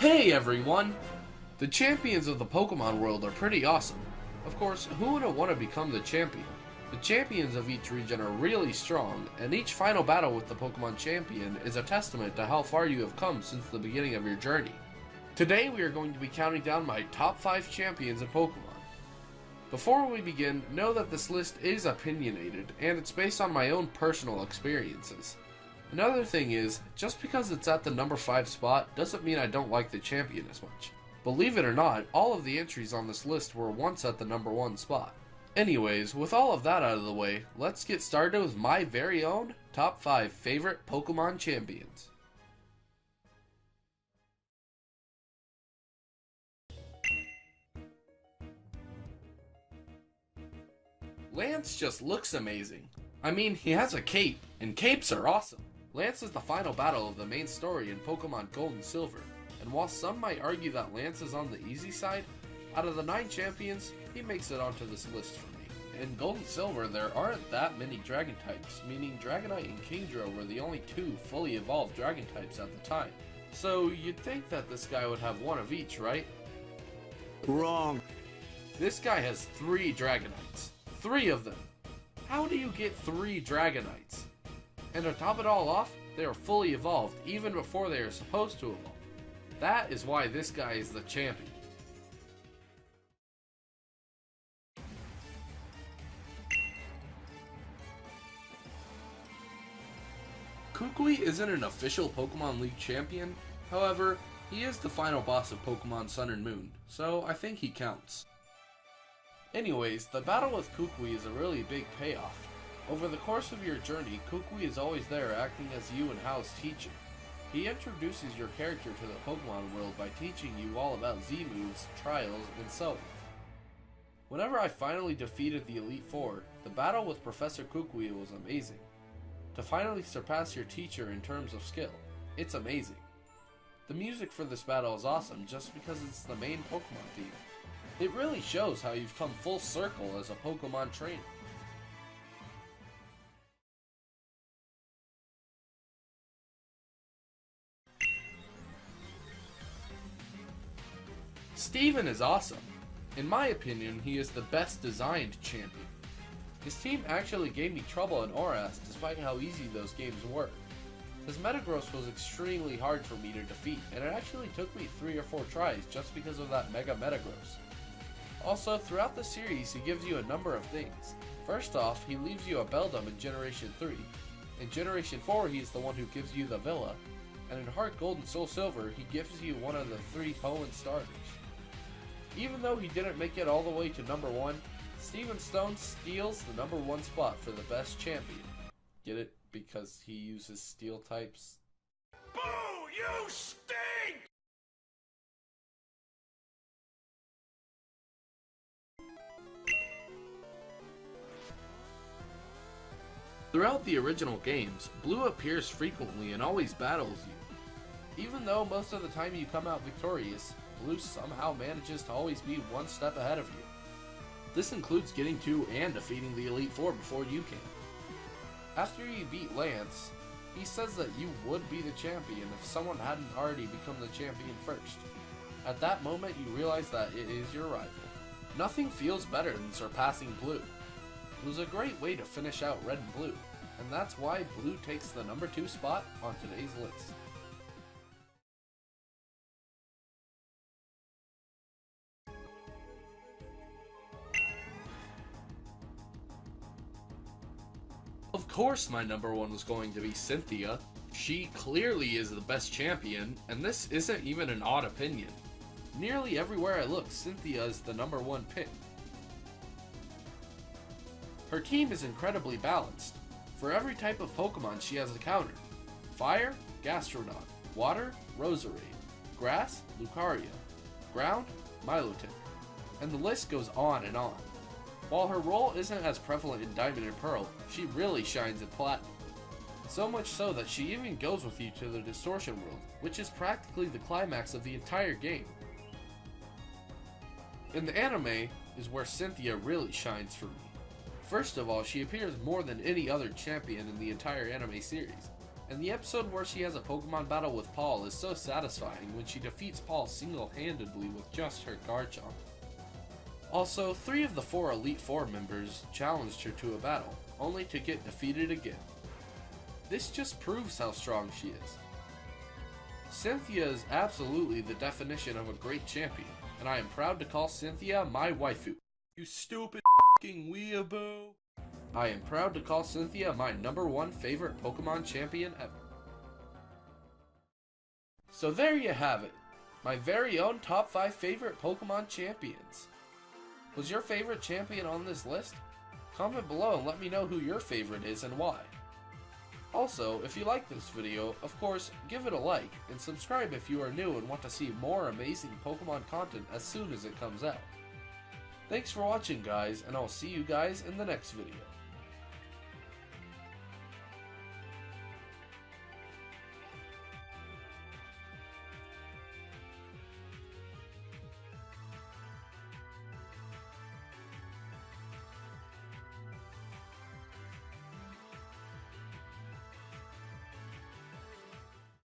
Hey everyone! The champions of the Pokemon world are pretty awesome. Of course, who wouldn't want to become the champion? The champions of each region are really strong, and each final battle with the Pokemon champion is a testament to how far you have come since the beginning of your journey. Today we are going to be counting down my top 5 champions of Pokemon. Before we begin, know that this list is opinionated, and it's based on my own personal experiences. Another thing is, just because it's at the number 5 spot doesn't mean I don't like the champion as much. Believe it or not, all of the entries on this list were once at the number 1 spot. Anyways, with all of that out of the way, let's get started with my very own top 5 favorite Pokemon champions. Lance just looks amazing. I mean, he has a cape, and capes are awesome. Lance is the final battle of the main story in Pokemon Gold and Silver, and while some might argue that Lance is on the easy side, out of the 9 champions, he makes it onto this list for me. In Gold and Silver, there aren't that many Dragon types, meaning Dragonite and Kingdra were the only 2 fully evolved Dragon types at the time. So you'd think that this guy would have 1 of each, right? Wrong. This guy has 3 Dragonites. 3 of them. How do you get 3 Dragonites? And to top it all off, they are fully evolved even before they are supposed to evolve. That is why this guy is the champion. Kukui isn't an official Pokemon League champion, however, he is the final boss of Pokemon Sun and Moon, so I think he counts. Anyways, the battle with Kukui is a really big payoff. Over the course of your journey, Kukui is always there acting as you and Hal's teacher. He introduces your character to the Pokemon world by teaching you all about Z-moves, trials, and so on. Whenever I finally defeated the Elite Four, the battle with Professor Kukui was amazing. To finally surpass your teacher in terms of skill, it's amazing. The music for this battle is awesome just because it's the main Pokemon theme. It really shows how you've come full circle as a Pokemon trainer. Steven is awesome. In my opinion, he is the best designed champion. His team actually gave me trouble in Oras despite how easy those games were. His Metagross was extremely hard for me to defeat, and it actually took me 3 or 4 tries just because of that Mega Metagross. Also, throughout the series, he gives you a number of things. First off, he leaves you a Beldum in Generation 3. In Generation 4, he is the one who gives you the Villa. And in Heart Gold and Soul Silver, he gives you one of the 3 Poen starters. Even though he didn't make it all the way to number 1, Steven Stone steals the number 1 spot for the best champion. Get it? Because he uses steel types? Boo! You stink! Throughout the original games, Blue appears frequently and always battles you. Even though most of the time you come out victorious, Blue somehow manages to always be 1 step ahead of you. This includes getting to and defeating the Elite Four before you can. After you beat Lance, he says that you would be the champion if someone hadn't already become the champion first. At that moment you realize that it is your rival. Nothing feels better than surpassing Blue. It was a great way to finish out Red and Blue, and that's why Blue takes the number 2 spot on today's list. Of course my number 1 was going to be Cynthia. She clearly is the best champion, and this isn't even an odd opinion. Nearly everywhere I look, Cynthia is the number 1 pick. Her team is incredibly balanced. For every type of Pokemon she has a counter. Fire, Gastrodon. Water, Roserade. Grass, Lucario. Ground, Milotic. And the list goes on and on. While her role isn't as prevalent in Diamond and Pearl, she really shines in Platinum. So much so that she even goes with you to the Distortion World, which is practically the climax of the entire game. In the anime is where Cynthia really shines for me. First of all, she appears more than any other champion in the entire anime series. And the episode where she has a Pokemon battle with Paul is so satisfying when she defeats Paul single-handedly with just her Garchomp. Also, 3 of the 4 Elite Four members challenged her to a battle, only to get defeated again. This just proves how strong she is. Cynthia is absolutely the definition of a great champion, and I am proud to call Cynthia my waifu. You stupid f***ing weeaboo. I am proud to call Cynthia my #1 favorite Pokemon champion ever. So there you have it, my very own top 5 favorite Pokemon champions. Was your favorite champion on this list? Comment below and let me know who your favorite is and why. Also, if you like this video, of course, give it a like, and subscribe if you are new and want to see more amazing Pokemon content as soon as it comes out. Thanks for watching guys, and I'll see you guys in the next video.